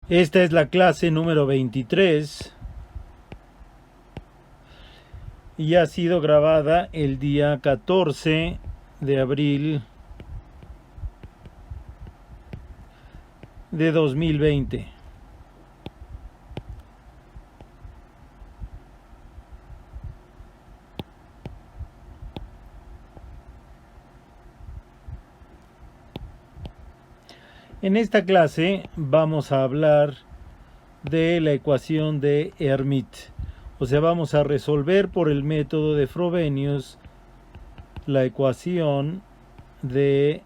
Esta es la clase número 23 y ha sido grabada el día 14 de abril de 2020. En esta clase vamos a hablar de la ecuación de Hermite. O sea, vamos a resolver por el método de Frobenius la ecuación de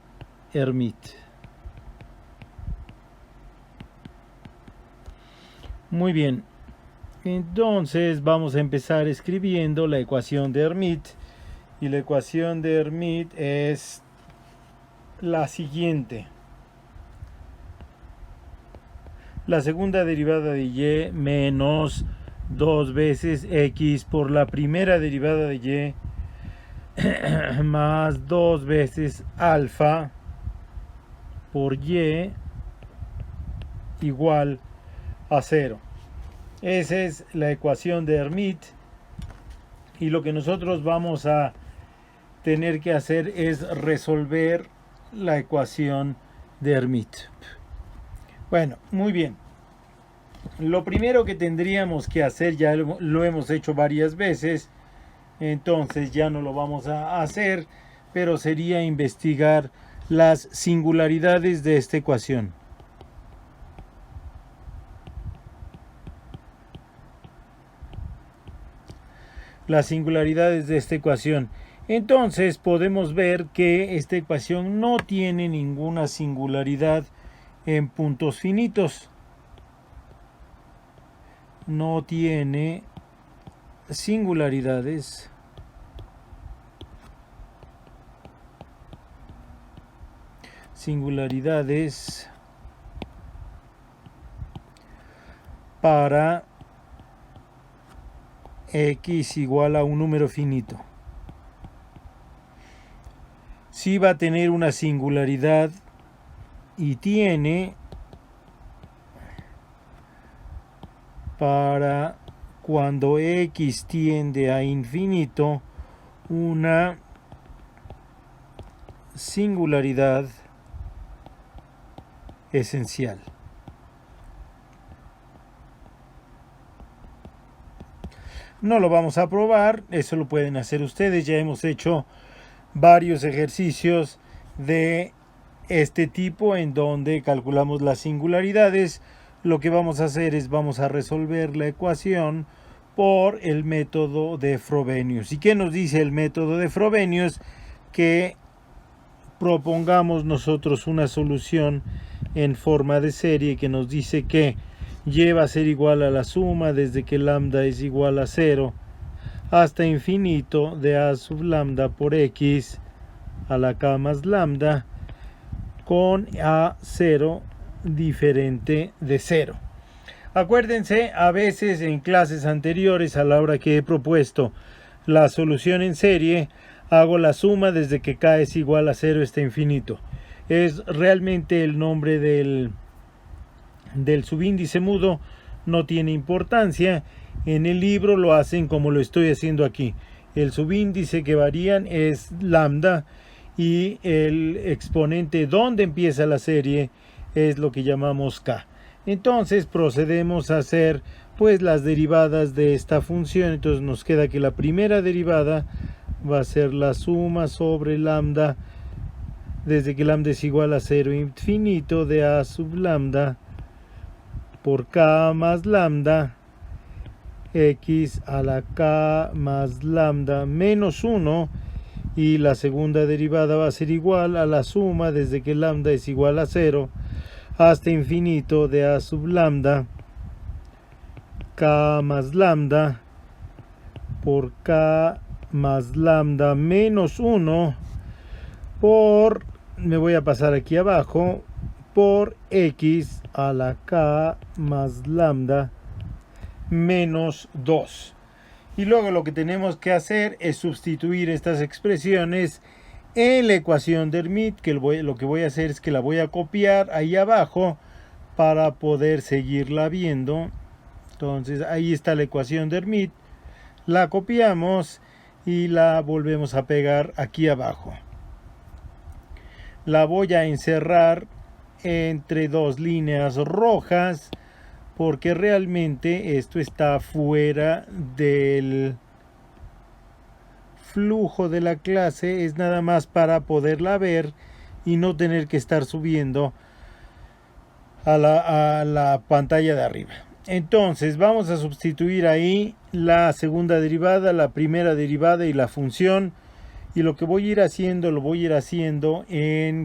Hermite. Muy bien. Entonces vamos a empezar escribiendo la ecuación de Hermite. Y la ecuación de Hermite es la siguiente. La segunda derivada de y menos 2 veces x por la primera derivada de y más 2 veces alfa por y igual a 0. Esa es la ecuación de Hermite y lo que nosotros vamos a tener que hacer es resolver la ecuación de Hermite. Bueno, muy bien. Lo primero que tendríamos que hacer, ya lo hemos hecho varias veces, entonces ya no lo vamos a hacer, pero sería investigar las singularidades de esta ecuación. Las singularidades de esta ecuación. Entonces podemos ver que esta ecuación no tiene ninguna singularidad en puntos finitos. No tiene singularidades para x igual a un número finito. Sí va a tener una singularidad y tiene para cuando x tiende a infinito una singularidad esencial. No lo vamos a probar, eso lo pueden hacer ustedes. Ya hemos hecho varios ejercicios de este tipo en donde calculamos las singularidades. Lo que vamos a hacer es vamos a resolver la ecuación por el método de Frobenius. ¿Y qué nos dice el método de Frobenius? Que propongamos nosotros una solución en forma de serie que nos dice que y va a ser igual a la suma desde que lambda es igual a 0 hasta infinito de a sub lambda por x a la k más lambda con a 0 diferente de 0. Acuérdense, a veces en clases anteriores, a la hora que he propuesto la solución en serie, hago la suma desde que k es igual a 0 hasta infinito. Es realmente el nombre del subíndice mudo, no tiene importancia. En el libro lo hacen como lo estoy haciendo aquí. El subíndice que varían es lambda y el exponente donde empieza la serie es lo que llamamos k. Entonces procedemos a hacer pues las derivadas de esta función. Entonces nos queda que la primera derivada va a ser la suma sobre lambda desde que lambda es igual a 0 infinito de a sub lambda por k más lambda x a la k más lambda menos 1, y la segunda derivada va a ser igual a la suma desde que lambda es igual a 0 hasta infinito de a sub lambda k más lambda por k más lambda menos 1 por, me voy a pasar aquí abajo, por x a la k más lambda menos 2. Y luego lo que tenemos que hacer es sustituir estas expresiones en la ecuación de Hermite, que lo que voy a hacer es que la voy a copiar ahí abajo para poder seguirla viendo. Entonces ahí está la ecuación de Hermite, la copiamos y la volvemos a pegar aquí abajo. La voy a encerrar entre dos líneas rojas porque realmente esto está fuera del flujo de la clase, es nada más para poderla ver y no tener que estar subiendo a la pantalla de arriba. Entonces vamos a sustituir ahí la segunda derivada, la primera derivada y la función, y lo que voy a ir haciendo lo voy a ir haciendo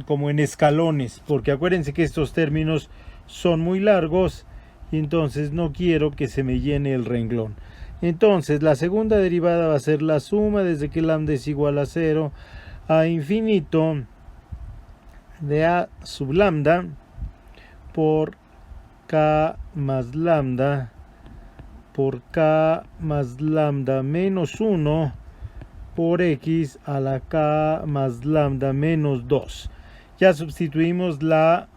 como en escalones, porque acuérdense que estos términos son muy largos y entonces no quiero que se me llene el renglón. Entonces la segunda derivada va a ser la suma desde que lambda es igual a 0 a infinito de a sub lambda por k más lambda por k más lambda menos 1 por x a la k más lambda menos 2. Ya sustituimos la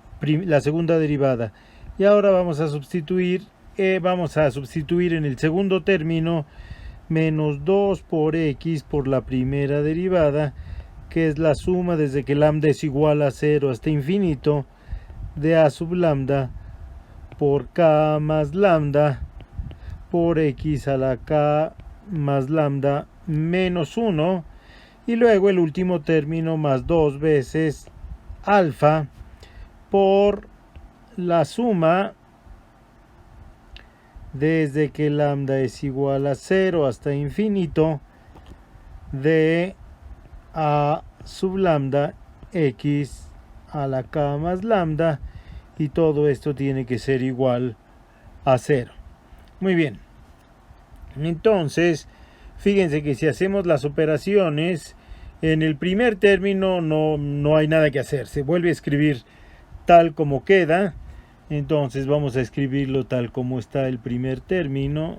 segunda derivada. Y ahora vamos a sustituir en el segundo término menos 2 por x por la primera derivada, que es la suma desde que lambda es igual a 0 hasta infinito de a sub lambda por k más lambda por x a la k más lambda menos 1, y luego el último término más 2 veces alfa por la suma desde que lambda es igual a 0 hasta infinito de a sub lambda x a la k más lambda, y todo esto tiene que ser igual a 0. Muy bien, entonces fíjense que si hacemos las operaciones en el primer término no hay nada que hacer, se vuelve a escribir tal como queda. Entonces vamos a escribirlo tal como está el primer término,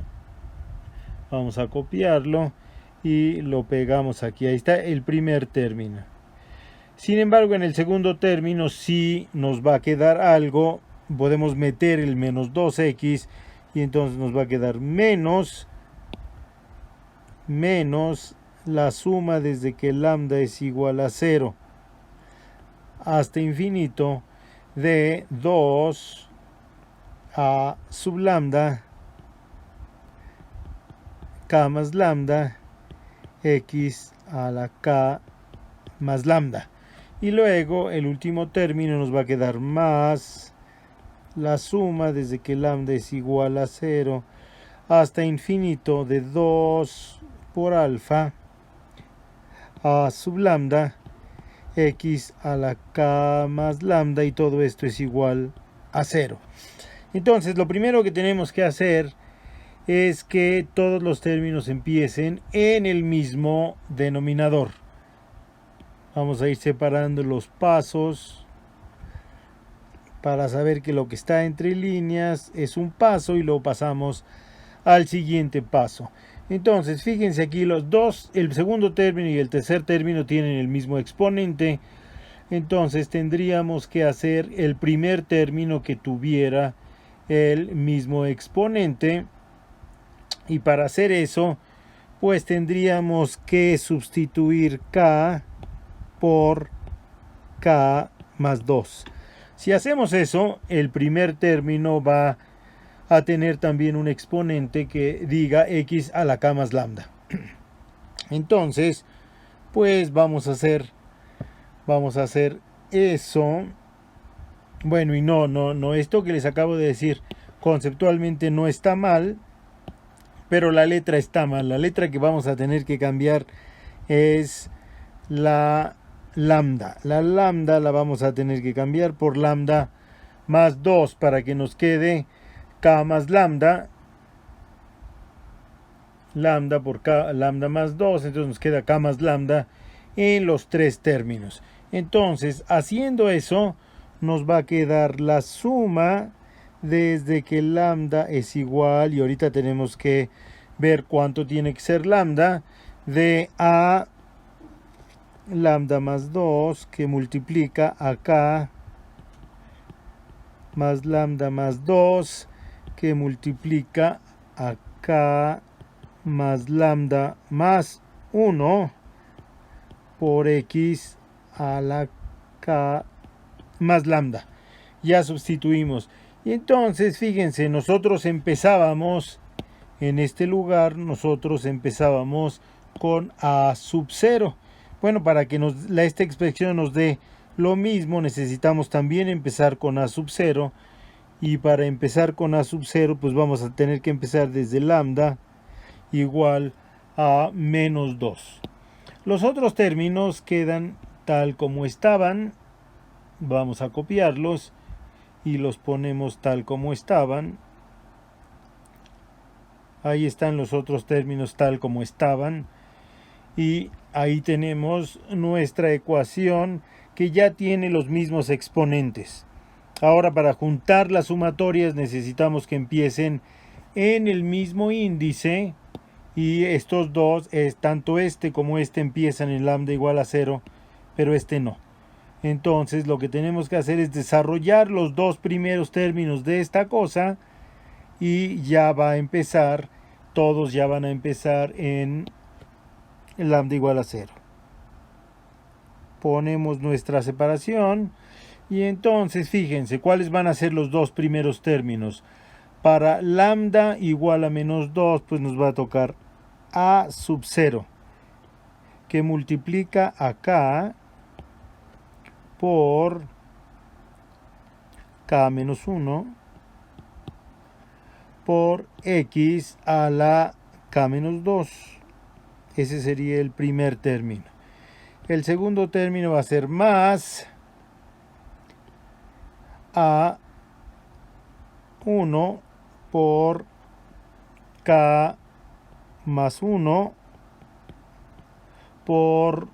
vamos a copiarlo y lo pegamos aquí. Ahí está el primer término. Sin embargo, en el segundo término sí nos va a quedar algo. Podemos meter el menos 2x y entonces nos va a quedar menos la suma desde que lambda es igual a 0 hasta infinito de 2 a sub lambda k más lambda x a la k más lambda, y luego el último término nos va a quedar más la suma desde que lambda es igual a 0 hasta infinito de 2 por alfa a sub lambda x a la k más lambda, y todo esto es igual a 0. Entonces lo primero que tenemos que hacer es que todos los términos empiecen en el mismo denominador. Vamos a ir separando los pasos para saber que lo que está entre líneas es un paso y luego pasamos al siguiente paso. Entonces fíjense aquí, los dos, el segundo término y el tercer término tienen el mismo exponente. Entonces tendríamos que hacer el primer término que tuviera el mismo exponente, y para hacer eso pues tendríamos que sustituir k por k más 2. Si hacemos eso, el primer término va a tener también un exponente que diga x a la k más lambda. Entonces pues vamos a hacer eso. Bueno, y no, esto que les acabo de decir conceptualmente no está mal, pero la letra está mal. La letra que vamos a tener que cambiar es la lambda. La lambda la vamos a tener que cambiar por lambda más 2 para que nos quede k más lambda. Lambda por k, lambda más 2, entonces nos queda k más lambda en los tres términos. Entonces, haciendo eso, nos va a quedar la suma desde que lambda es igual, y ahorita tenemos que ver cuánto tiene que ser lambda, de a lambda más 2 que multiplica a k más lambda más 2 que multiplica a k más lambda más 1 por x a la k más lambda. Ya sustituimos. Y entonces, fíjense, nosotros empezábamos en este lugar, nosotros empezábamos con a sub 0. Bueno, para que esta expresión nos dé lo mismo, necesitamos también empezar con a sub 0. Y para empezar con a sub 0, pues vamos a tener que empezar desde lambda igual a menos 2. Los otros términos quedan tal como estaban. Vamos a copiarlos y los ponemos tal como estaban. Ahí están los otros términos tal como estaban. Y ahí tenemos nuestra ecuación que ya tiene los mismos exponentes. Ahora, para juntar las sumatorias necesitamos que empiecen en el mismo índice. Y estos dos, tanto este como este, empiezan en lambda igual a 0, pero este no. Entonces lo que tenemos que hacer es desarrollar los dos primeros términos de esta cosa y ya va a empezar, todos ya van a empezar en lambda igual a 0. Ponemos nuestra separación y entonces fíjense cuáles van a ser los dos primeros términos. Para lambda igual a menos 2, pues nos va a tocar a sub 0, que multiplica acá por k menos 1 por x a la k menos 2. Ese sería el primer término. El segundo término va a ser más a 1 por k más 1 por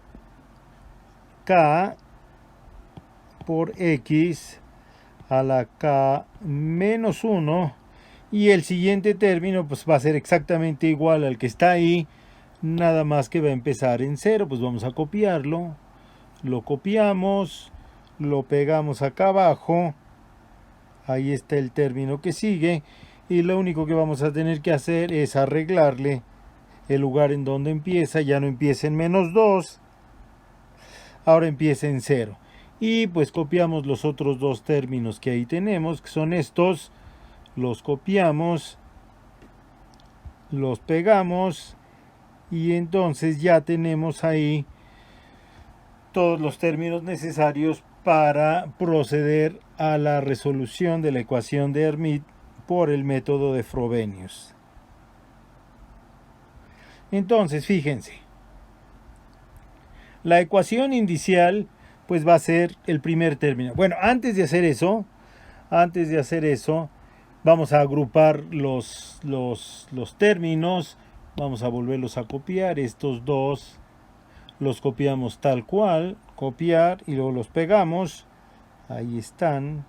k por x a la k menos 1, y el siguiente término pues va a ser exactamente igual al que está ahí, nada más que va a empezar en 0. Pues vamos a copiarlo, lo copiamos, lo pegamos acá abajo, ahí está el término que sigue, y lo único que vamos a tener que hacer es arreglarle el lugar en donde empieza. Ya no empieza en menos 2, ahora empieza en 0. Y pues copiamos los otros dos términos que ahí tenemos, que son estos, los copiamos, los pegamos y entonces ya tenemos ahí todos los términos necesarios para proceder a la resolución de la ecuación de Hermite por el método de Frobenius. Entonces, fíjense, la ecuación indicial pues va a ser el primer término. Bueno, antes de hacer eso, vamos a agrupar los términos, vamos a volverlos a copiar. Estos dos los copiamos tal cual, copiar, y luego los pegamos. Ahí están,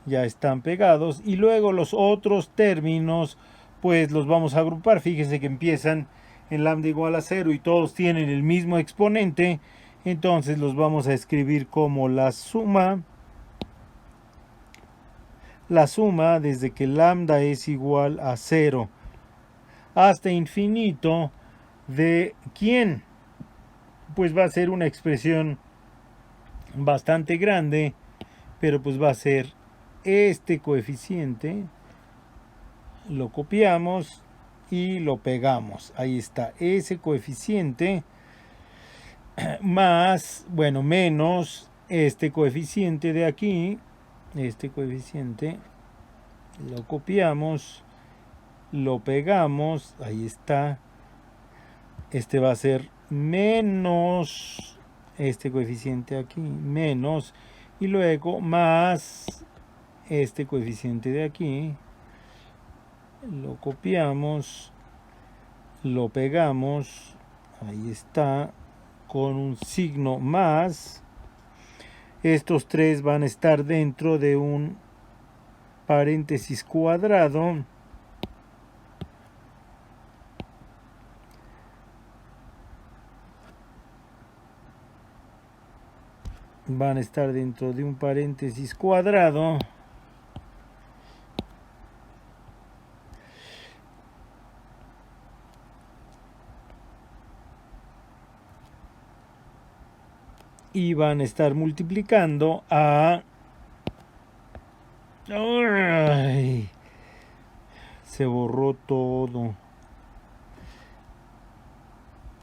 ya están pegados. Y luego los otros términos pues los vamos a agrupar. Fíjense que empiezan en lambda igual a 0 y todos tienen el mismo exponente. Entonces los vamos a escribir como la suma desde que lambda es igual a 0 hasta infinito de ¿quién? Pues va a ser una expresión bastante grande, pero pues va a ser este coeficiente. Lo copiamos y lo pegamos. Ahí está, ese coeficiente más, bueno, menos este coeficiente de aquí. Este coeficiente lo copiamos, lo pegamos, ahí está. Este va a ser menos este coeficiente aquí, menos, y luego más este coeficiente de aquí. Lo copiamos, lo pegamos, ahí está, con un signo más. Estos tres van a estar dentro de un paréntesis cuadrado. Van a estar dentro de un paréntesis cuadrado. y van a estar multiplicando a... ¡Ay! Se borró todo.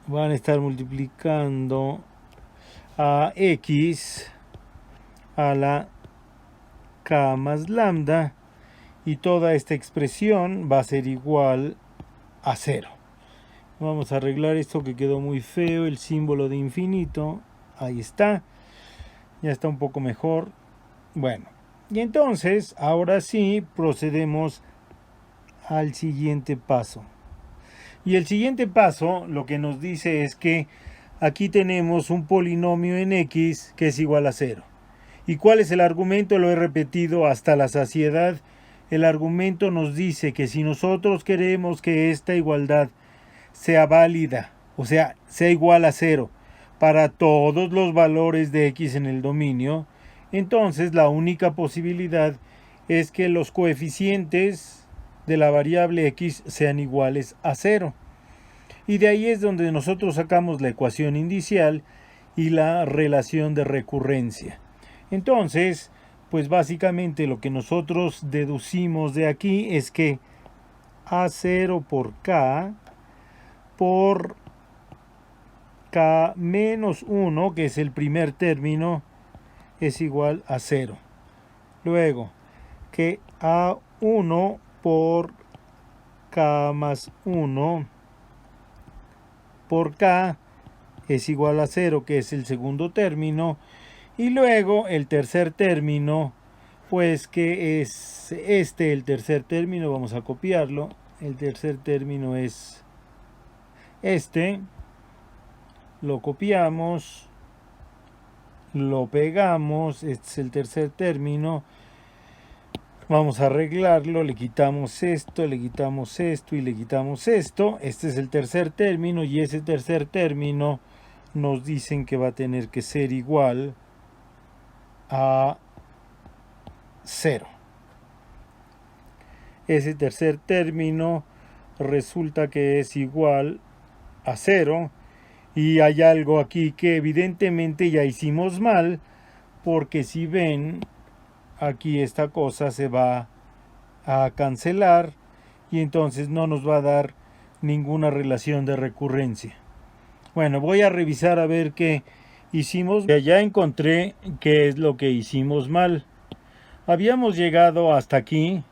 Van a estar multiplicando a x a la k más lambda, y toda esta expresión va a ser igual a 0. Vamos a arreglar esto que quedó muy feo, el símbolo de infinito. Ahí está. Ya está un poco mejor. Bueno, y entonces, ahora sí, procedemos al siguiente paso. Y el siguiente paso lo que nos dice es que aquí tenemos un polinomio en x que es igual a 0. ¿Y cuál es el argumento? Lo he repetido hasta la saciedad. El argumento nos dice que si nosotros queremos que esta igualdad sea válida, o sea, sea igual a 0 para todos los valores de x en el dominio, entonces la única posibilidad es que los coeficientes de la variable x sean iguales a 0. Y de ahí es donde nosotros sacamos la ecuación indicial y la relación de recurrencia. Entonces, pues básicamente lo que nosotros deducimos de aquí es que A0 por K menos 1, que es el primer término, es igual a 0. Luego, que A1 por K más 1 por K es igual a 0, que es el segundo término. Y luego el tercer término, pues que es el tercer término, vamos a copiarlo. El tercer término es lo copiamos, lo pegamos, este es el tercer término. Vamos a arreglarlo, le quitamos esto, le quitamos esto y le quitamos esto. Este es el tercer término y ese tercer término nos dicen que va a tener que ser igual a 0. Ese tercer término resulta que es igual a 0, y hay algo aquí que evidentemente ya hicimos mal, porque si ven, aquí esta cosa se va a cancelar y entonces no nos va a dar ninguna relación de recurrencia. Bueno, voy a revisar a ver qué hicimos. Ya encontré qué es lo que hicimos mal. Habíamos llegado hasta aquí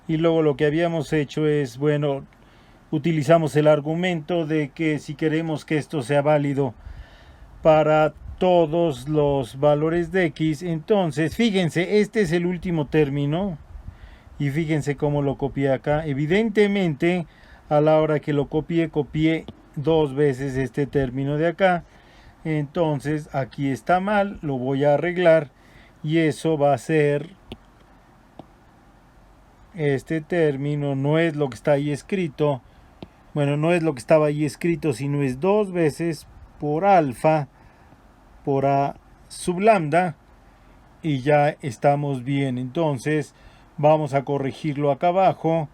y luego lo que habíamos hecho es, bueno, utilizamos el argumento de que si queremos que esto sea válido para todos los valores de x, entonces fíjense, este es el último término y fíjense cómo lo copié acá. Evidentemente a la hora que lo copié dos veces este término de acá, entonces aquí está mal, lo voy a arreglar y eso va a ser, este término no es lo que está ahí escrito, bueno, no es lo que estaba ahí escrito, sino es 2 veces por alfa por a sub lambda, y ya estamos bien. Entonces vamos a corregirlo acá abajo,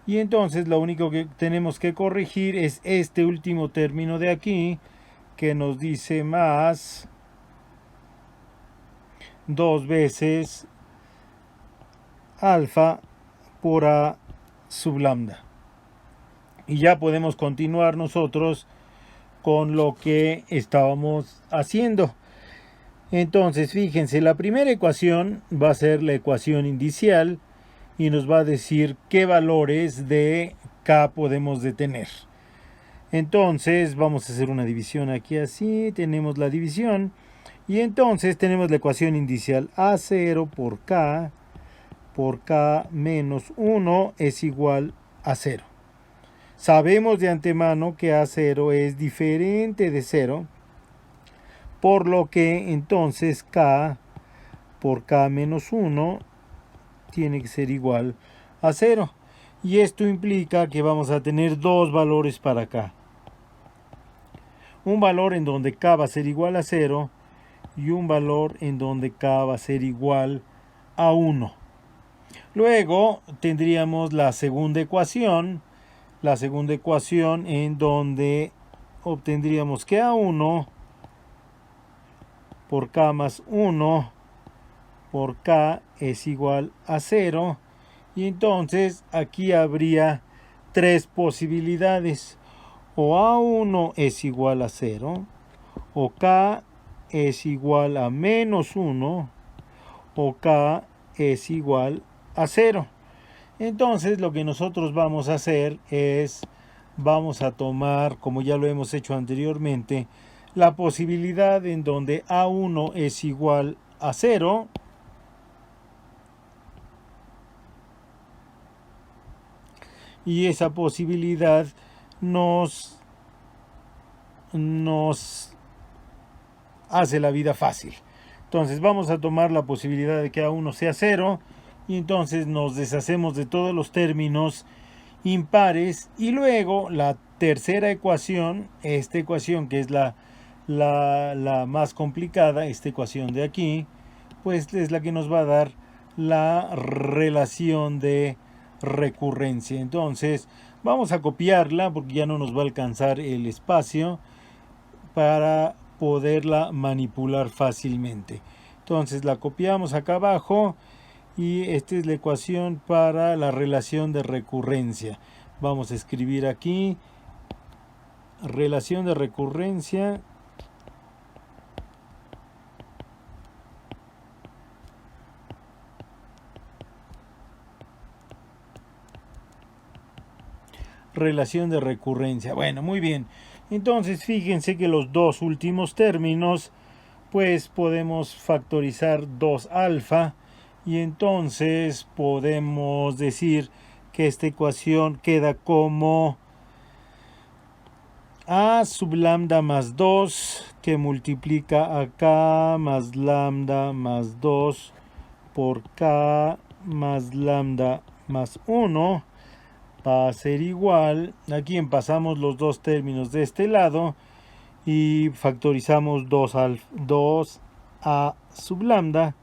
y entonces lo único que tenemos que corregir es este último término de aquí, que nos dice más 2 veces alfa por a sub lambda. Y ya podemos continuar nosotros con lo que estábamos haciendo. Entonces, fíjense, la primera ecuación va a ser la ecuación indicial y nos va a decir qué valores de k podemos detener. Entonces, vamos a hacer una división aquí así, tenemos la división y entonces tenemos la ecuación indicial A0 por k menos 1 es igual a 0. Sabemos de antemano que A0 es diferente de 0, por lo que entonces k por k menos 1 tiene que ser igual a 0. Y esto implica que vamos a tener dos valores para k. Un valor en donde k va a ser igual a 0 y un valor en donde k va a ser igual a 1. Luego tendríamos la segunda ecuación en donde obtendríamos que A1 por k más 1 por k es igual a 0. Y entonces aquí habría tres posibilidades. O A1 es igual a 0, o k es igual a menos 1, o k es igual a 0. Entonces lo que nosotros vamos a hacer es, vamos a tomar, como ya lo hemos hecho anteriormente, la posibilidad en donde A1 es igual a 0, y esa posibilidad nos hace la vida fácil. Entonces vamos a tomar la posibilidad de que A1 sea 0 y entonces nos deshacemos de todos los términos impares y luego la tercera ecuación, esta ecuación que es la más complicada, esta ecuación de aquí, pues es la que nos va a dar la relación de recurrencia. Entonces vamos a copiarla porque ya no nos va a alcanzar el espacio para poderla manipular fácilmente. Entonces la copiamos acá abajo y esta es la ecuación para la relación de recurrencia. Vamos a escribir aquí relación de recurrencia relación de recurrencia. Bueno, muy bien. Entonces fíjense que los dos últimos términos pues podemos factorizar 2 alfa y entonces podemos decir que esta ecuación queda como a sub lambda más 2 que multiplica a k más lambda más 2 por k más lambda más 1 va a ser igual, aquí pasamos los dos términos de este lado y factorizamos 2a sub lambda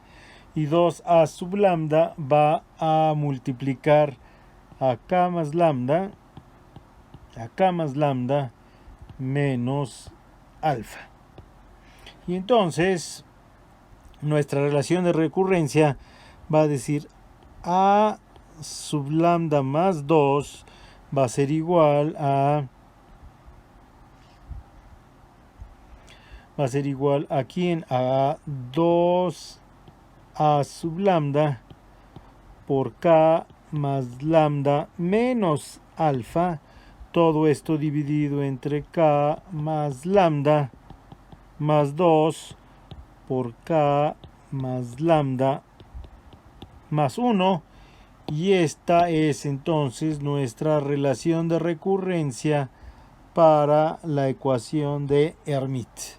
y 2a sub lambda va a multiplicar a k más lambda menos alfa. Y entonces nuestra relación de recurrencia va a decir a sub lambda más 2 va a ser igual a aquí en a 2 a sub lambda por k más lambda menos alfa, todo esto dividido entre k más lambda más 2 por k más lambda más 1, y esta es entonces nuestra relación de recurrencia para la ecuación de Hermite.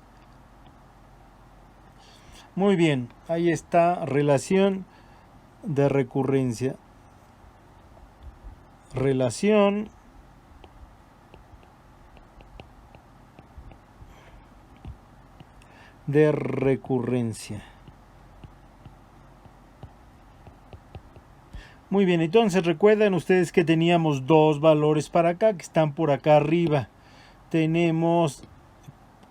Muy bien, ahí está relación de recurrencia. Relación de recurrencia. Muy bien, entonces recuerdan ustedes que teníamos dos valores para acá que están por acá arriba. Tenemos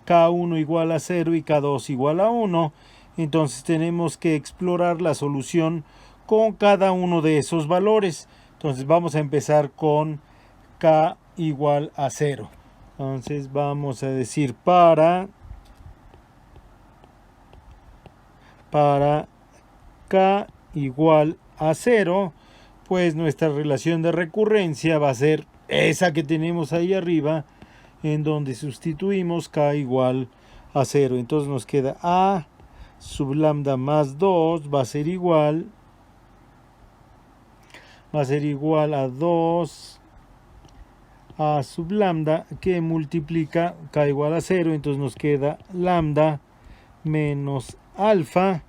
K1 igual a 0 y K2 igual a 1. Entonces tenemos que explorar la solución con cada uno de esos valores. Entonces vamos a empezar con K igual a 0. Entonces vamos a decir para K igual a 0, pues nuestra relación de recurrencia va a ser esa que tenemos ahí arriba, en donde sustituimos k igual a 0. Entonces nos queda a sub lambda más 2 va a ser igual a 2 a sub lambda que multiplica k igual a 0. Entonces nos queda lambda menos alfa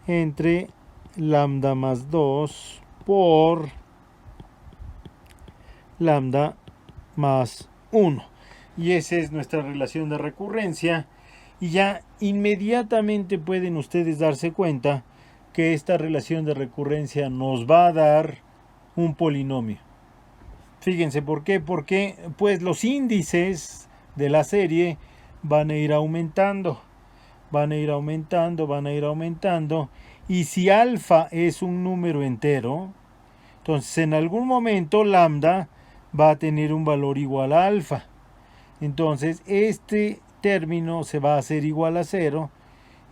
entre lambda más 2 por lambda más 1. Y esa es nuestra relación de recurrencia. Y ya inmediatamente pueden ustedes darse cuenta que esta relación de recurrencia nos va a dar un polinomio. Fíjense por qué. Porque pues los índices de la serie van a ir aumentando. van a ir aumentando, van a ir aumentando. Y si alfa es un número entero, entonces en algún momento lambda va a tener un valor igual a alfa. Entonces este término se va a hacer igual a 0.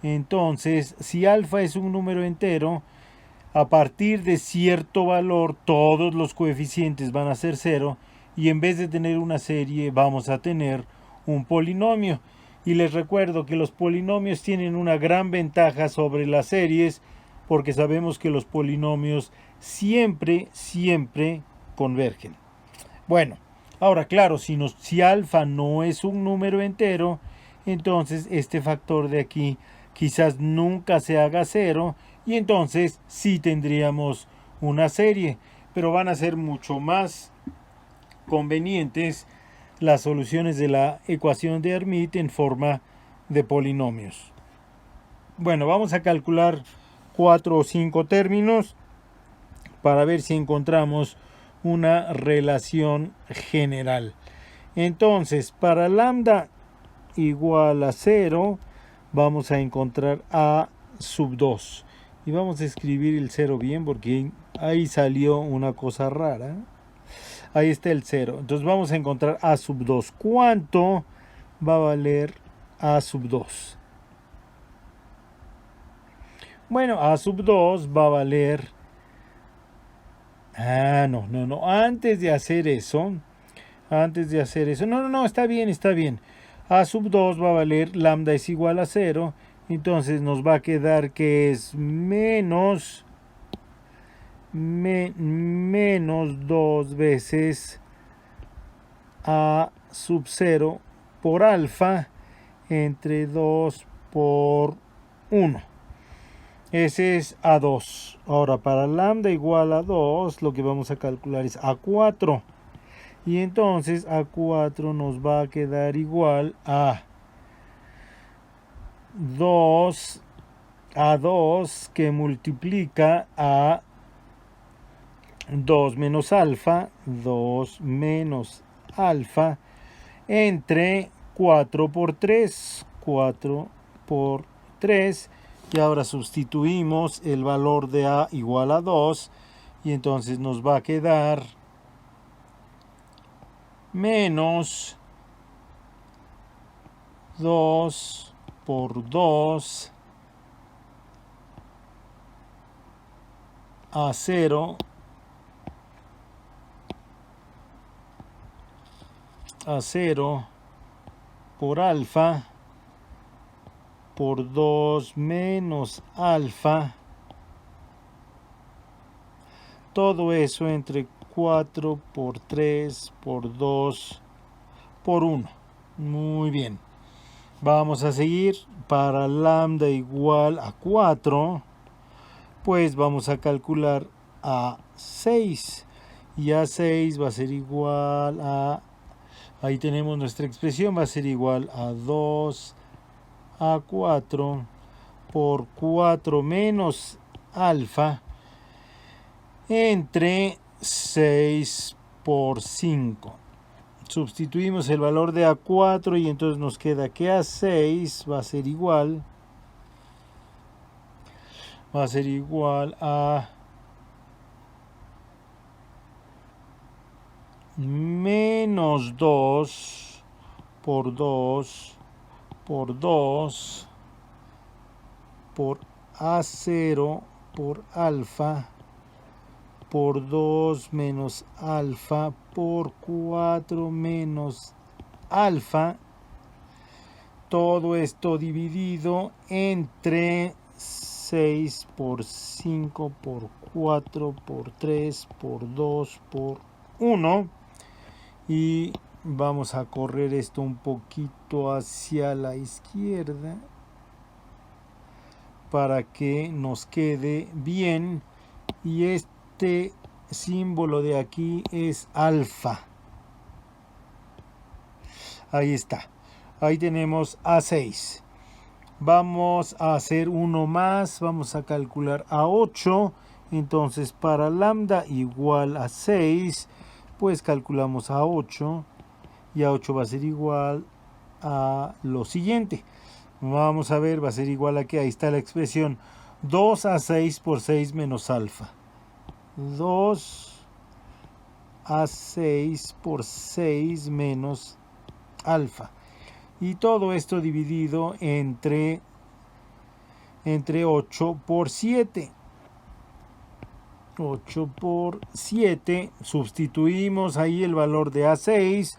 Entonces si alfa es un número entero, a partir de cierto valor todos los coeficientes van a ser 0 y en vez de tener una serie vamos a tener un polinomio. Y les recuerdo que los polinomios tienen una gran ventaja sobre las series porque sabemos que los polinomios siempre convergen. Bueno, ahora claro, si alfa no es un número entero, entonces este factor de aquí quizás nunca se haga 0 y entonces sí tendríamos una serie, pero van a ser mucho más convenientes las soluciones de la ecuación de Hermite en forma de polinomios. Bueno, vamos a calcular 4 o 5 términos para ver si encontramos una relación general. Entonces, para lambda igual a 0, vamos a encontrar a sub 2. Y vamos a escribir el 0 bien porque ahí salió una cosa rara. Ahí está el 0. Entonces vamos a encontrar a sub 2. ¿Cuánto va a valer a sub 2? Bueno, a sub 2 va a valer... no. Antes de hacer eso... No, está bien. A sub 2 va a valer lambda es igual a 0. Entonces nos va a quedar que es menos 2 veces a sub 0 por alfa entre 2 por 1. Ese es A2. Ahora para lambda igual a 2 lo que vamos a calcular es A4. Y entonces A4 nos va a quedar igual a 2 que multiplica a 2 menos alfa entre 4 por 3 y ahora sustituimos el valor de A igual a 2 y entonces nos va a quedar menos 2 por 2 a 0 por alfa por 2 menos alfa, todo eso entre 4 por 3 por 2 por 1. Muy bien. Vamos a seguir. Para lambda igual a 4, pues vamos a calcular a 6. Y a 6 va a ser igual a... Ahí tenemos nuestra expresión, va a ser igual a 2 a 4 por 4 menos alfa entre 6 por 5. Sustituimos el valor de A4 y entonces nos queda que A6 va a ser igual a menos 2 por 2 por 2 por A0 por alfa por 2 menos alfa por 4 menos alfa, todo esto dividido entre 6 por 5 por 4 por 3 por 2 por 1 y vamos a correr esto un poquito hacia la izquierda para que nos quede bien y este símbolo de aquí es alfa. Ahí está. Ahí tenemos A6. Vamos a hacer uno más. Vamos a calcular A8. Entonces para lambda igual a 6, pues calculamos A8. Y A8 va a ser igual a lo siguiente. Vamos a ver, va a ser igual a que ahí está la expresión 2a6 por 6 menos alfa. 2a6 por 6 menos alfa. Y todo esto dividido entre 8 por 7. 8 por 7. Sustituimos ahí el valor de A6.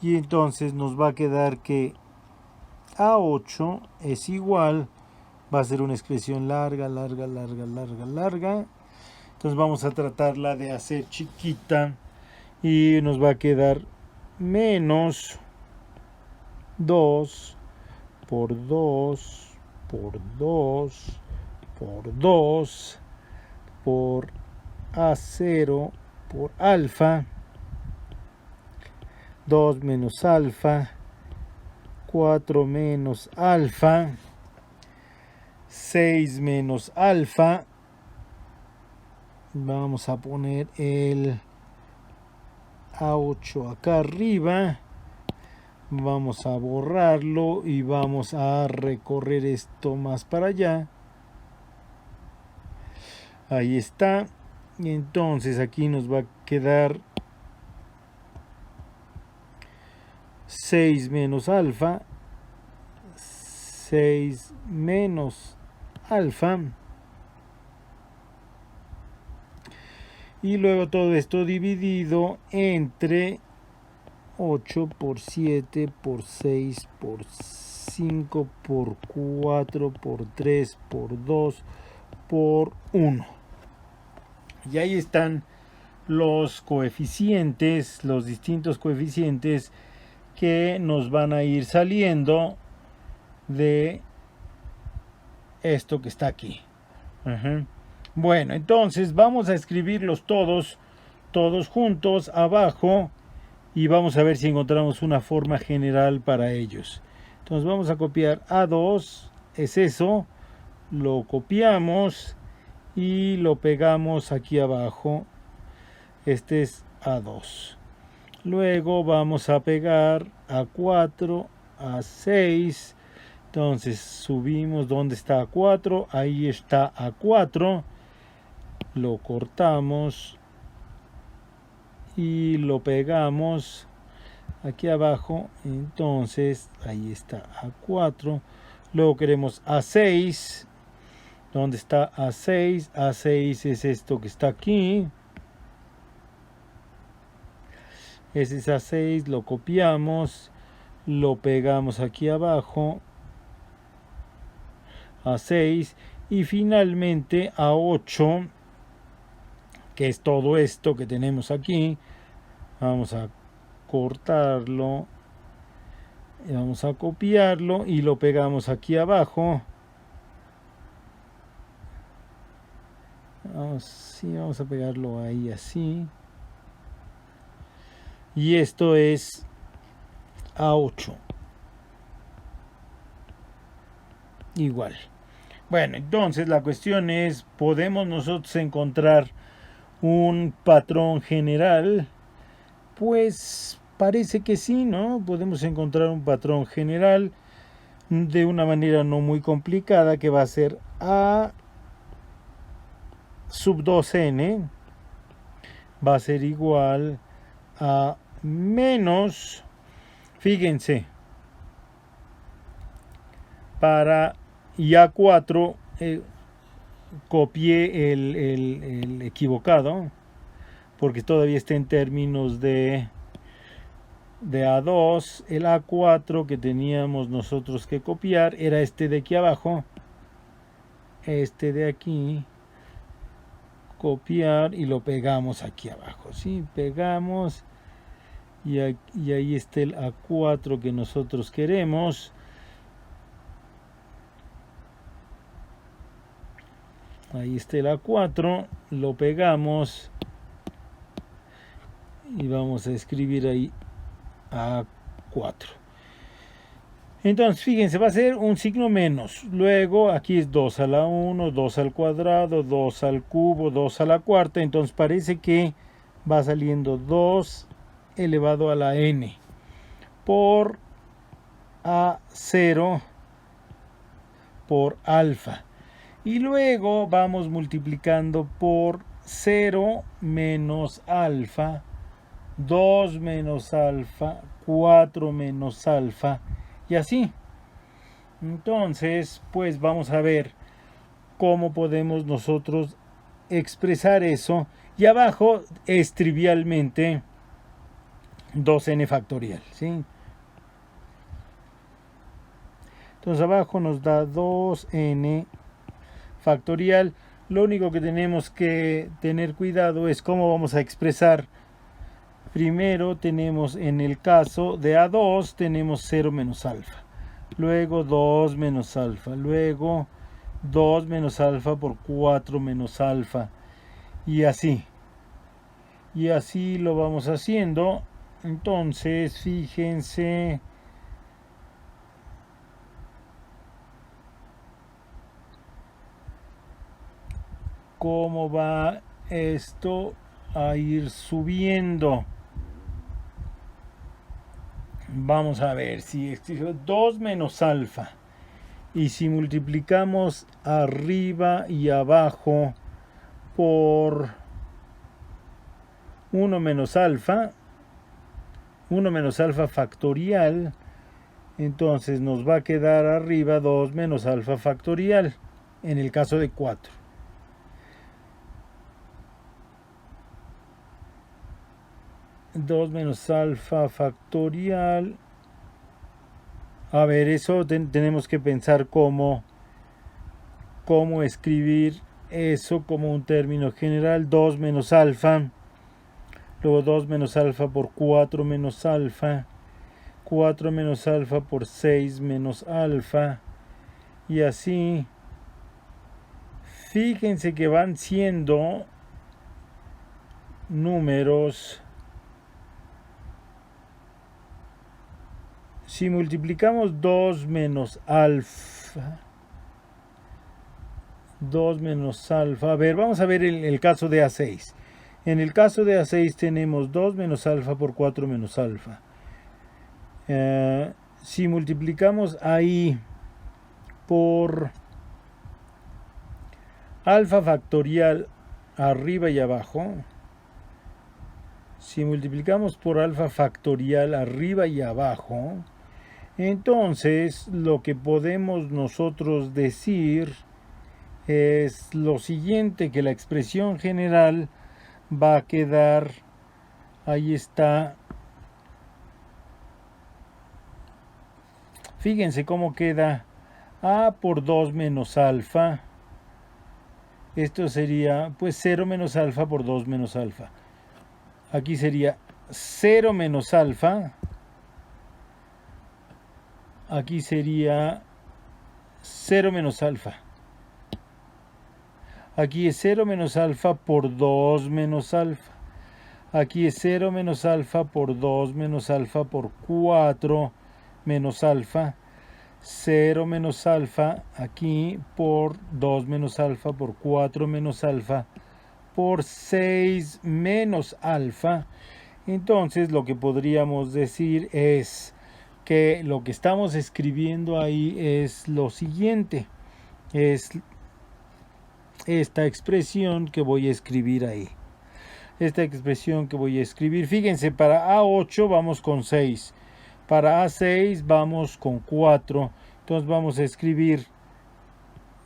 Y entonces nos va a quedar que A8 es igual. Va a ser una expresión larga. Entonces vamos a tratarla de hacer chiquita. Y nos va a quedar menos 2 por 2 por 2 por 2 por A0 por alfa, 2 menos alfa, 4 menos alfa, 6 menos alfa. Vamos a poner el A8 acá arriba. Vamos a borrarlo y vamos a recorrer esto más para allá. Ahí está. Y entonces aquí nos va a quedar 6 menos alfa. 6 menos alfa. Y luego todo esto dividido entre 8 por 7 por 6 por 5 por 4 por 3 por 2 por 1. Y ahí están los coeficientes, los distintos coeficientes que nos van a ir saliendo de esto que está aquí. Bueno, entonces vamos a escribirlos todos juntos abajo y vamos a ver si encontramos una forma general para ellos. Entonces vamos a copiar A2, es eso, lo copiamos y lo pegamos aquí abajo. Este es A2. Luego vamos a pegar A4, A6. Entonces subimos, ¿dónde está A4? Ahí está A4. Lo cortamos y lo pegamos aquí abajo. Entonces ahí está A4. Luego queremos A6. ¿Dónde está A6? A6 es esto que está aquí. Ese es A6, lo copiamos, lo pegamos aquí abajo. A6 y finalmente A8, que es todo esto que tenemos aquí. Vamos a cortarlo, vamos a copiarlo y lo pegamos aquí abajo. Vamos a pegarlo ahí así. Y esto es A8. Igual. Bueno, entonces la cuestión es, ¿podemos nosotros encontrar un patrón general? Pues parece que sí, ¿no? Podemos encontrar un patrón general de una manera no muy complicada, que va a ser A sub 2n va a ser igual a menos, fíjense, para y A4 copié el equivocado, porque todavía está en términos de A2. El A4 que teníamos nosotros que copiar era este de aquí abajo, este de aquí, copiar y lo pegamos aquí abajo, ¿sí? Pegamos y ahí está el A4 que nosotros queremos. Ahí está el A4, lo pegamos y vamos a escribir ahí A4. Entonces, fíjense, va a ser un signo menos. Luego, aquí es 2 a la 1, 2 al cuadrado, 2 al cubo, 2 a la cuarta. Entonces, parece que va saliendo 2 elevado a la n por A0 por alfa. Y luego vamos multiplicando por 0 menos alfa, 2 menos alfa, 4 menos alfa y así. Entonces, pues vamos a ver cómo podemos nosotros expresar eso. Y abajo es trivialmente 2n factorial, ¿sí? Entonces abajo nos da 2n factorial. Lo único que tenemos que tener cuidado es cómo vamos a expresar. Primero tenemos en el caso de A2 tenemos 0 menos alfa. Luego 2 menos alfa. Luego 2 menos alfa por 4 menos alfa. Y así. Y así lo vamos haciendo. Entonces, fíjense. Cómo va esto a ir subiendo. Vamos a ver si es 2 menos alfa. Y si multiplicamos arriba y abajo por 1 menos alfa factorial, entonces nos va a quedar arriba 2 menos alfa factorial en el caso de 4. Menos alfa factorial. A ver, eso tenemos que pensar cómo escribir eso como un término general. 2 menos alfa. Luego 2 menos alfa por 4 menos alfa. 4 menos alfa por 6 menos alfa. Y así. Fíjense que van siendo números. Si multiplicamos 2 menos alfa. 2 menos alfa. A ver, vamos a ver el caso de A6. En el caso de A6 tenemos 2 menos alfa por 4 menos alfa. Si multiplicamos ahí por alfa factorial arriba y abajo. Si multiplicamos por alfa factorial arriba y abajo, entonces lo que podemos nosotros decir es lo siguiente, que la expresión general va a quedar, ahí está, fíjense cómo queda a por 2 menos alfa, esto sería pues 0 menos alfa por 2 menos alfa, aquí sería 0 menos alfa, aquí sería 0 menos alfa. Aquí es 0 menos alfa por 2 menos alfa. Aquí es 0 menos alfa por 2 menos alfa por 4 menos alfa. 0 menos alfa aquí por 2 menos alfa por 4 menos alfa por 6 menos alfa. Entonces lo que podríamos decir es que lo que estamos escribiendo ahí es lo siguiente. Es esta expresión que voy a escribir ahí. Esta expresión que voy a escribir. Fíjense, para A8 vamos con 6. Para A6 vamos con 4. Entonces vamos a escribir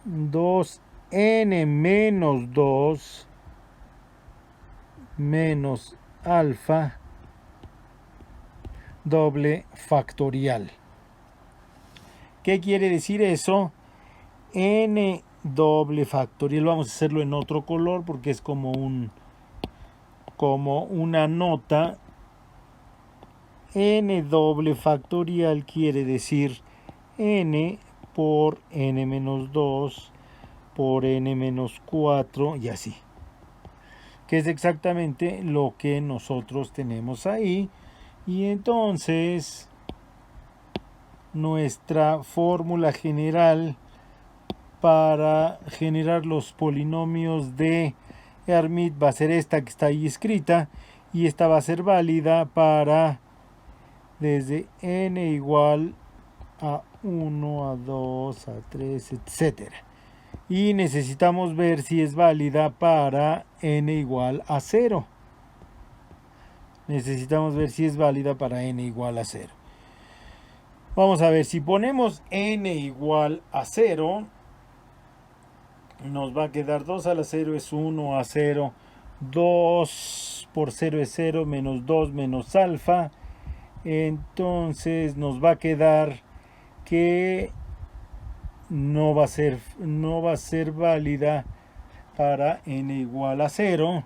2n menos 2 menos alfa doble factorial. ¿Qué quiere decir eso? N doble factorial. Vamos a hacerlo en otro color porque es como una nota. N doble factorial quiere decir n por n menos 2 por n menos 4 y así. Que es exactamente lo que nosotros tenemos ahí. Y entonces nuestra fórmula general para generar los polinomios de Hermite va a ser esta que está ahí escrita, y esta va a ser válida para desde n igual A1, A2, A3, etcétera. Y necesitamos ver si es válida para n igual a 0. Necesitamos ver si es válida para n igual a 0. Vamos a ver, si ponemos n igual a 0, nos va a quedar 2 a la 0 es 1 a 0, 2 por 0 es 0, menos 2 menos alfa. Entonces nos va a quedar que no va a ser válida para n igual a 0.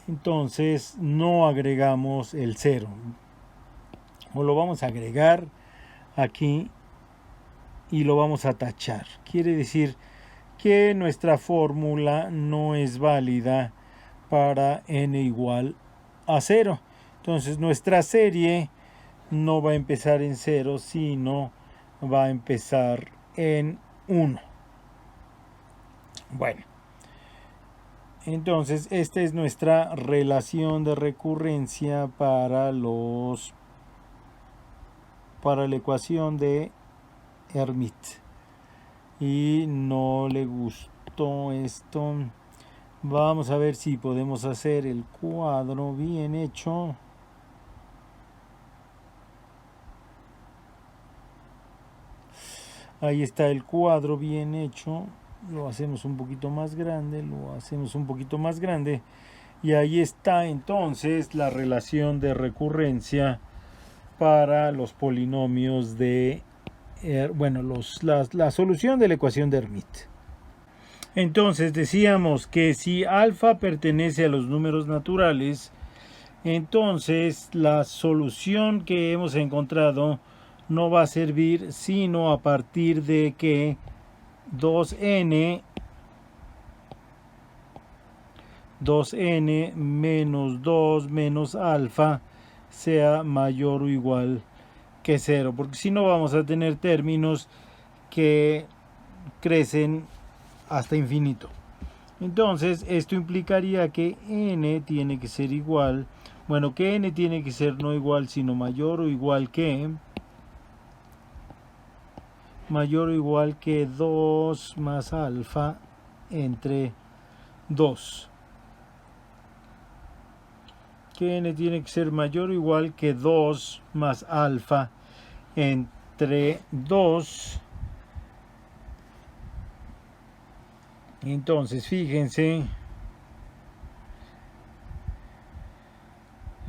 Entonces no agregamos el 0. O lo vamos a agregar aquí y lo vamos a tachar. Quiere decir que nuestra fórmula no es válida para n igual a 0. Entonces nuestra serie no va a empezar en 0, sino va a empezar en 1. Bueno, entonces esta es nuestra relación de recurrencia para la ecuación de Hermite. Y no le gustó esto. Vamos a ver si podemos hacer el cuadro bien hecho. Ahí está el cuadro bien hecho. Lo hacemos un poquito más grande, y ahí está entonces la relación de recurrencia para los polinomios de, la solución de la ecuación de Hermite. Entonces decíamos que si alfa pertenece a los números naturales, entonces la solución que hemos encontrado no va a servir sino a partir de que 2n menos 2 menos alfa sea mayor o igual que 0, porque si no vamos a tener términos que crecen hasta infinito. Entonces esto implicaría que n tiene que ser igual, que n tiene que ser no igual sino mayor o igual que 2 más alfa entre 2. Que n tiene que ser mayor o igual que 2 más alfa entre 2. Entonces, fíjense,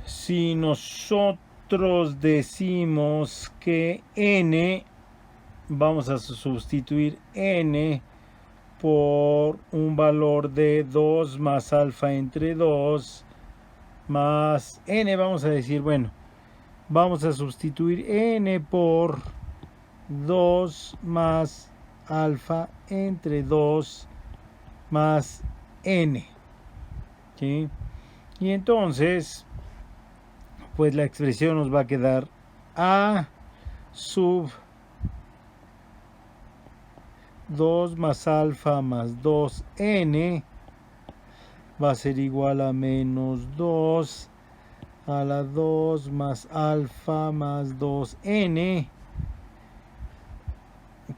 si nosotros decimos que n, vamos a sustituir n por un valor de 2 más alfa entre 2 más n, vamos a decir, vamos a sustituir n por 2 más alfa entre 2 más n, ¿sí? Y entonces, pues la expresión nos va a quedar a sub 2 más alfa más 2n va a ser igual a menos 2 a la 2 más alfa más 2n,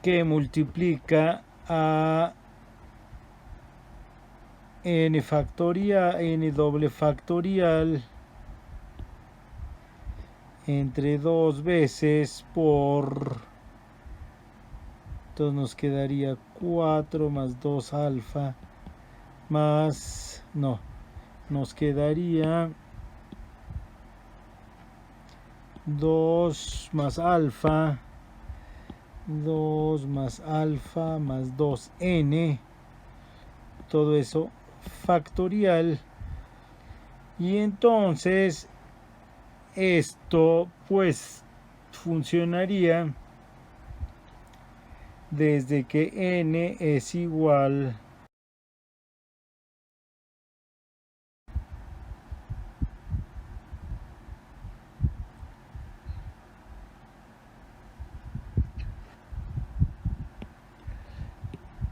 que multiplica a n factorial, n doble factorial entre 2 veces por, entonces nos quedaría 4 más 2 alfa más, nos quedaría 2 más alfa más 2n, todo eso factorial. Y entonces esto pues funcionaría desde que n es igual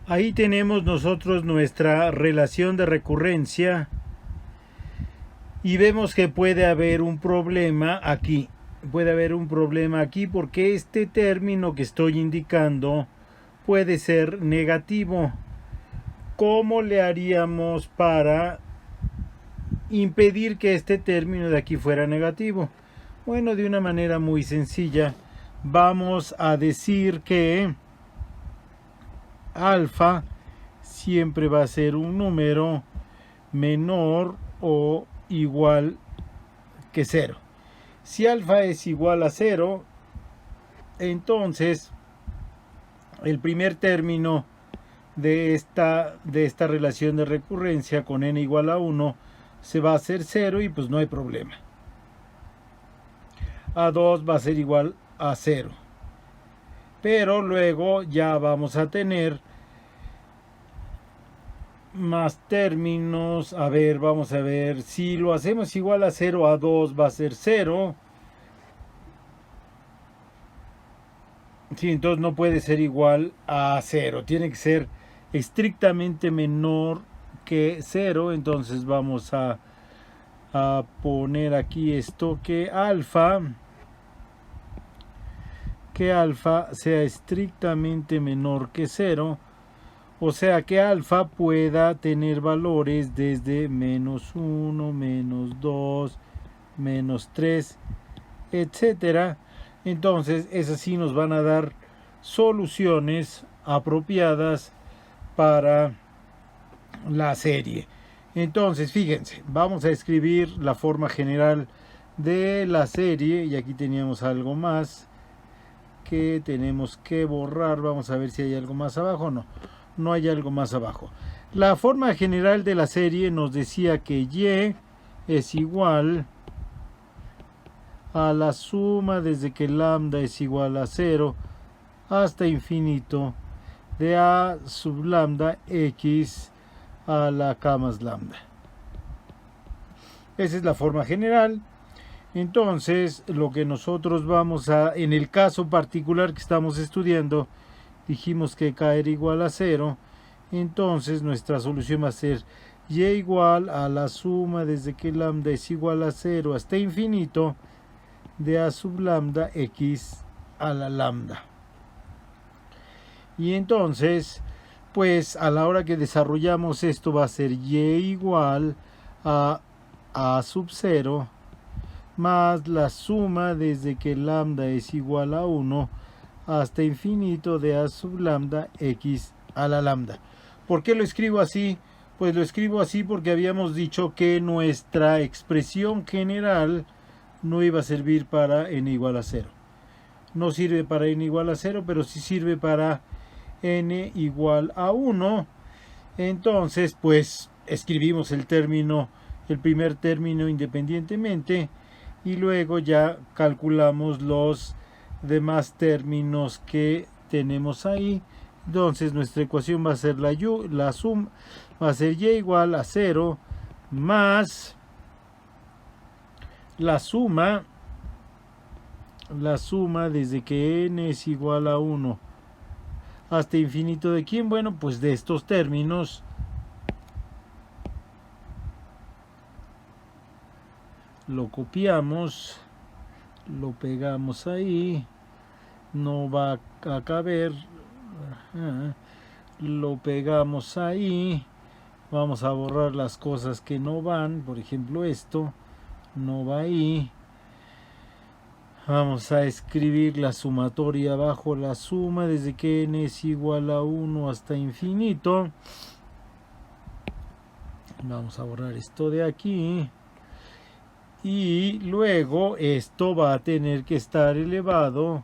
ahí tenemos nosotros nuestra relación de recurrencia y vemos que puede haber un problema aquí. puede haber un problema aquí porque este término que estoy indicando puede ser negativo. ¿Cómo le haríamos para impedir que este término de aquí fuera negativo? Bueno, de una manera muy sencilla, vamos a decir que alfa siempre va a ser un número menor o igual que 0. Si alfa es igual a 0, entonces el primer término de esta relación de recurrencia con n igual a 1 se va a hacer 0 y pues no hay problema. A2 va a ser igual a 0. Pero luego ya vamos a tener más términos. A ver, vamos a ver. Si lo hacemos igual a 0, A2 va a ser 0. Sí, entonces no puede ser igual a 0. Tiene que ser estrictamente menor que 0. Entonces vamos a poner aquí esto, que alfa sea estrictamente menor que 0. O sea que alfa pueda tener valores desde menos 1, menos 2, menos 3, etcétera. Entonces esas sí nos van a dar soluciones apropiadas para la serie. Entonces fíjense, vamos a escribir la forma general de la serie y aquí teníamos algo más que tenemos que borrar. Vamos a ver si hay algo más abajo. No hay algo más abajo. La forma general de la serie nos decía que y es igual a la suma desde que lambda es igual a 0 hasta infinito de a sub lambda x a la k más lambda. Esa es la forma general. Entonces, lo que nosotros vamos a, en el caso particular que estamos estudiando, dijimos que k era igual a 0. Entonces, nuestra solución va a ser y igual a la suma desde que lambda es igual a 0 hasta infinito de a sub lambda x a la lambda. Y entonces, pues a la hora que desarrollamos esto va a ser y igual a sub 0 más la suma desde que lambda es igual a 1 hasta infinito de a sub lambda x a la lambda. ¿Por qué lo escribo así? Pues lo escribo así porque habíamos dicho que nuestra expresión general no iba a servir para n igual a 0. No sirve para n igual a 0, pero sí sirve para n igual a 1. Entonces, pues escribimos el primer término independientemente y luego ya calculamos los demás términos que tenemos ahí. Entonces nuestra ecuación va a ser la suma, va a ser y igual a 0 más la suma desde que n es igual a 1 hasta infinito de quién. Bueno, pues de estos términos. Lo copiamos, lo pegamos ahí, no va a caber. Lo pegamos ahí, vamos a borrar las cosas que no van, por ejemplo esto no va ahí. Vamos a escribir la sumatoria abajo, la suma desde que n es igual a 1 hasta infinito. Vamos a borrar esto de aquí. Y luego esto va a tener que estar elevado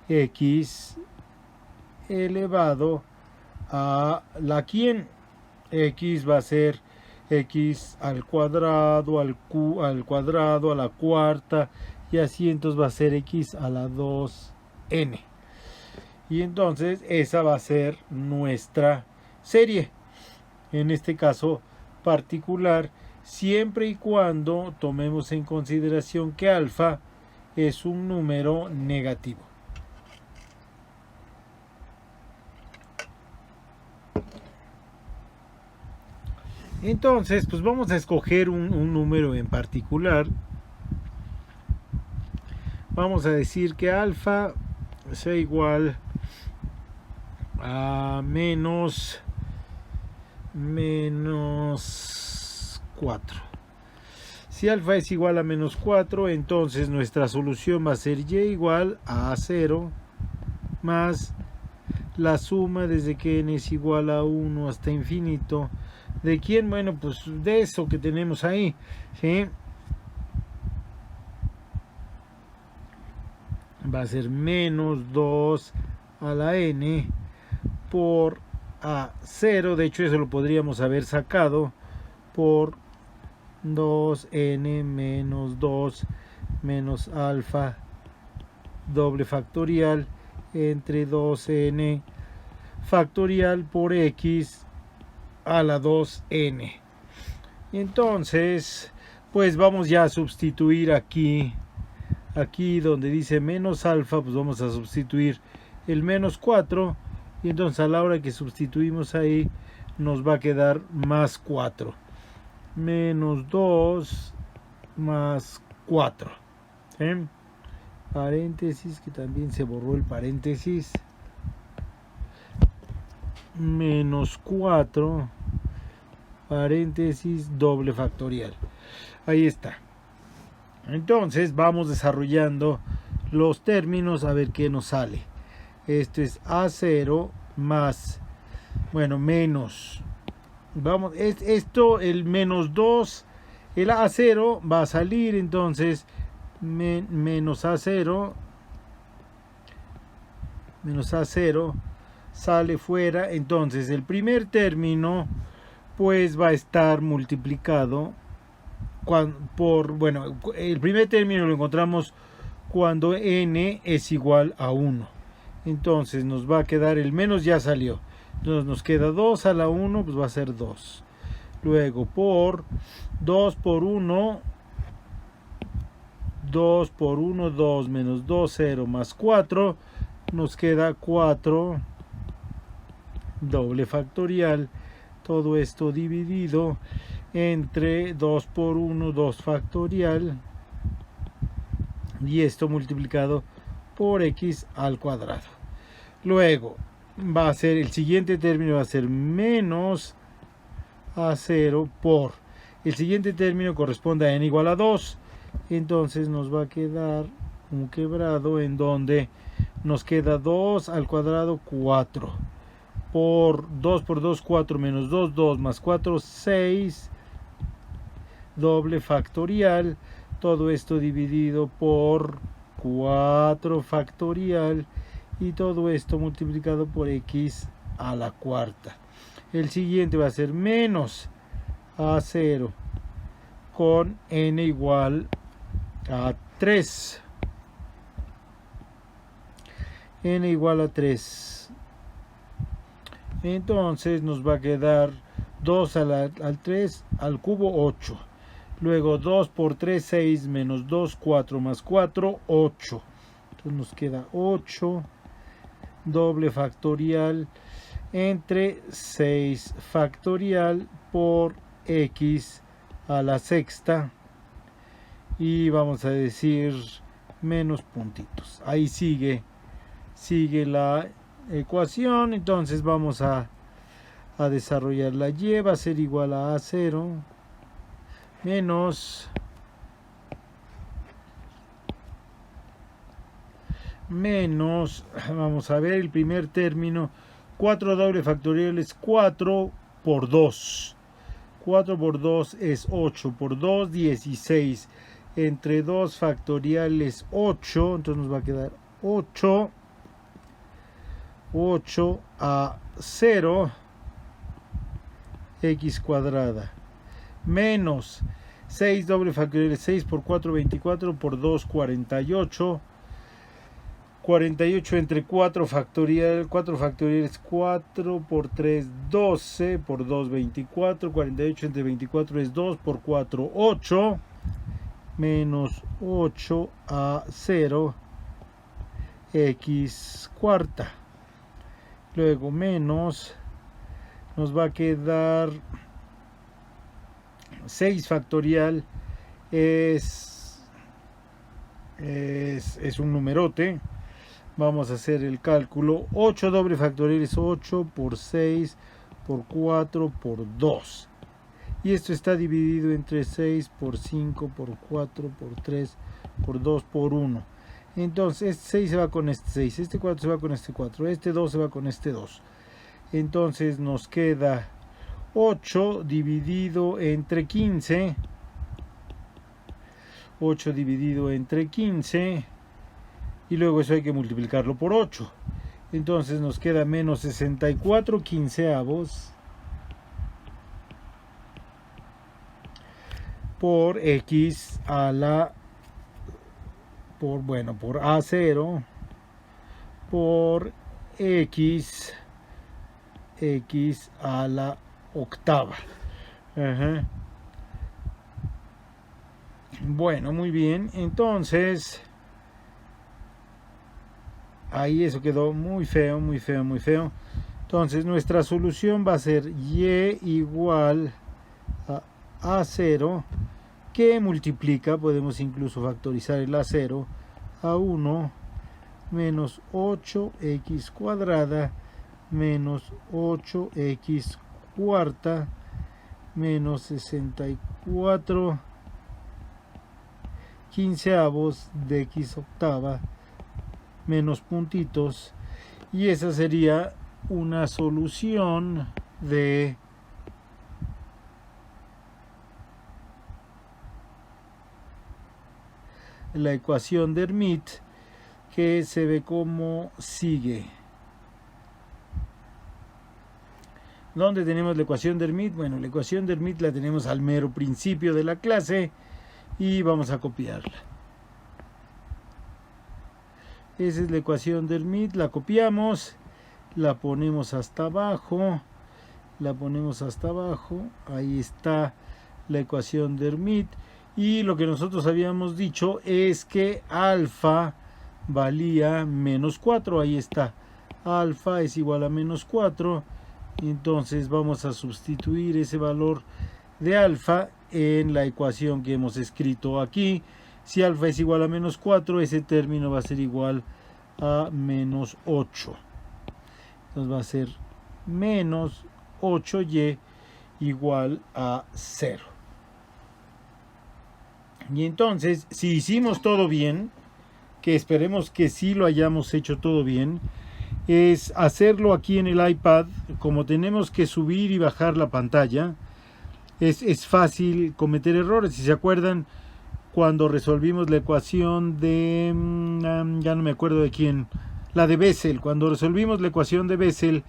x elevado a la quién. X va a ser x al cuadrado, al cuadrado, a la cuarta, y así entonces va a ser x a la 2n. Y entonces esa va a ser nuestra serie. En este caso particular, siempre y cuando tomemos en consideración que alfa es un número negativo. Entonces, pues vamos a escoger un número en particular. vamos a decir que alfa sea igual a menos 4. Si alfa es igual a menos 4, entonces nuestra solución va a ser y igual a 0 más la suma desde que n es igual a 1 hasta infinito. ¿De quién? Bueno, pues de eso que tenemos ahí, ¿sí? Va a ser menos 2 a la n por a0. De hecho, eso lo podríamos haber sacado por 2n menos 2 menos alfa doble factorial entre 2n factorial por x a la 2n. Y entonces, pues vamos ya a sustituir aquí donde dice menos alfa, pues vamos a sustituir el menos 4, y entonces a la hora que sustituimos ahí nos va a quedar más 4, menos 2 más 4, ¿sí? Paréntesis, que también se borró el paréntesis, menos 4 paréntesis doble factorial. Ahí está. Entonces vamos desarrollando los términos a ver qué nos sale. Esto es a0 más, bueno, menos, vamos, esto, el menos 2, el a0 va a salir, entonces menos a0 sale fuera. Entonces el primer término pues va a estar multiplicado por, bueno, el primer término lo encontramos cuando n es igual a 1. Entonces nos va a quedar, el menos ya salió, entonces nos queda 2 a la 1, pues va a ser 2. Luego por 2 por 1, 2 por 1, 2 menos 2, 0 más 4, nos queda 4 doble factorial. Todo esto dividido entre 2 por 1, 2 factorial, y esto multiplicado por x al cuadrado. Luego va a ser, el siguiente término va a ser menos a0 por, el siguiente término corresponde a n igual a 2, entonces nos va a quedar un quebrado en donde nos queda 2 al cuadrado, 4, por 2 por 2, 4 menos 2, 2 más 4, 6 doble factorial, todo esto dividido por 4 factorial, y todo esto multiplicado por x a la cuarta. El siguiente va a ser menos a0 con n igual a 3. N igual a 3. Entonces nos va a quedar 2 al 3 al cubo, 8. Luego 2 por 3, 6 menos 2, 4 más 4, 8. Entonces nos queda 8 doble factorial entre 6 factorial por x a la sexta, y vamos a decir menos puntitos. Ahí sigue la ecuación. Entonces vamos a desarrollar la y. Va a ser igual a a0 menos vamos a ver el primer término, 4 doble factorial es 4 por 2. 4 por 2 es 8, por 2, 16. Entre 2 factoriales 8, entonces nos va a quedar 8 a 0 x cuadrada menos 6 doble factorial, 6 por 4, 24, por 2, 48. 48 entre 4 factorial, 4 factorial es 4, por 3, 12, por 2, 24, 48 entre 24 es 2, por 4, 8, menos 8 a 0, x cuarta. Luego menos, nos va a quedar 6 factorial es es un numerote. Vamos a hacer el cálculo. 8 doble factorial es 8 por 6 por 4 por 2. Y esto está dividido entre 6 por 5 por 4 por 3 por 2 por 1. Entonces este 6 se va con este 6, este 4 se va con este 4, este 2 se va con este 2. Entonces nos queda 8 dividido entre 15. 8 dividido entre 15. Y luego eso hay que multiplicarlo por 8. Entonces nos queda menos 64 quinceavos por x a la, por a0 por x a la octava. Ajá. Bueno, muy bien. Entonces, ahí eso quedó muy feo, muy feo, muy feo. Entonces, nuestra solución va a ser y igual a a0, que multiplica, podemos incluso factorizar el a0, a 1 menos 8x cuadrada menos 8x cuarta menos 64 quinceavos de x octava menos puntitos, y esa sería una solución de la ecuación de Hermite, que se ve como sigue. ¿Dónde tenemos la ecuación de Hermite? Bueno, la ecuación de Hermite la tenemos al mero principio de la clase y vamos a copiarla. Esa es la ecuación de Hermite, la copiamos, la ponemos hasta abajo, ahí está la ecuación de Hermite, y lo que nosotros habíamos dicho es que alfa valía menos 4, ahí está, alfa es igual a menos 4, entonces vamos a sustituir ese valor de alfa en la ecuación que hemos escrito aquí. Si alfa es igual a menos 4, ese término va a ser igual a menos 8. Entonces va a ser menos 8y igual a 0. Y entonces, si hicimos todo bien, que esperemos que sí lo hayamos hecho todo bien, es hacerlo aquí en el iPad. Como tenemos que subir y bajar la pantalla, es fácil cometer errores. Si se acuerdan, cuando resolvimos la ecuación de, ya no me acuerdo de quién, la de Bessel, cuando resolvimos la ecuación de Bessel,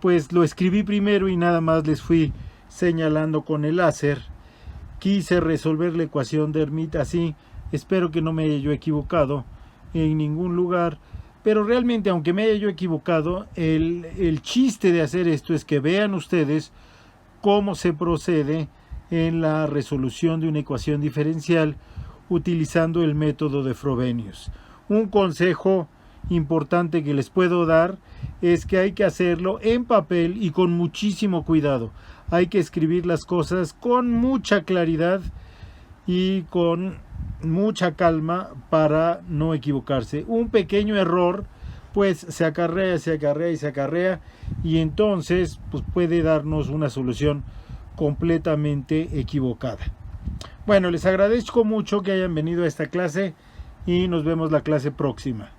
pues lo escribí primero y nada más les fui señalando con el láser. Quise resolver la ecuación de Hermite así. Espero que no me haya yo equivocado en ningún lugar, pero realmente, aunque me haya yo equivocado, el chiste de hacer esto es que vean ustedes cómo se procede en la resolución de una ecuación diferencial utilizando el método de Frobenius. Un consejo importante que les puedo dar es que hay que hacerlo en papel y con muchísimo cuidado. Hay que escribir las cosas con mucha claridad y con mucha calma para no equivocarse. Un pequeño error pues se acarrea, y entonces pues puede darnos una solución completamente equivocada. Bueno, les agradezco mucho que hayan venido a esta clase y nos vemos la clase próxima.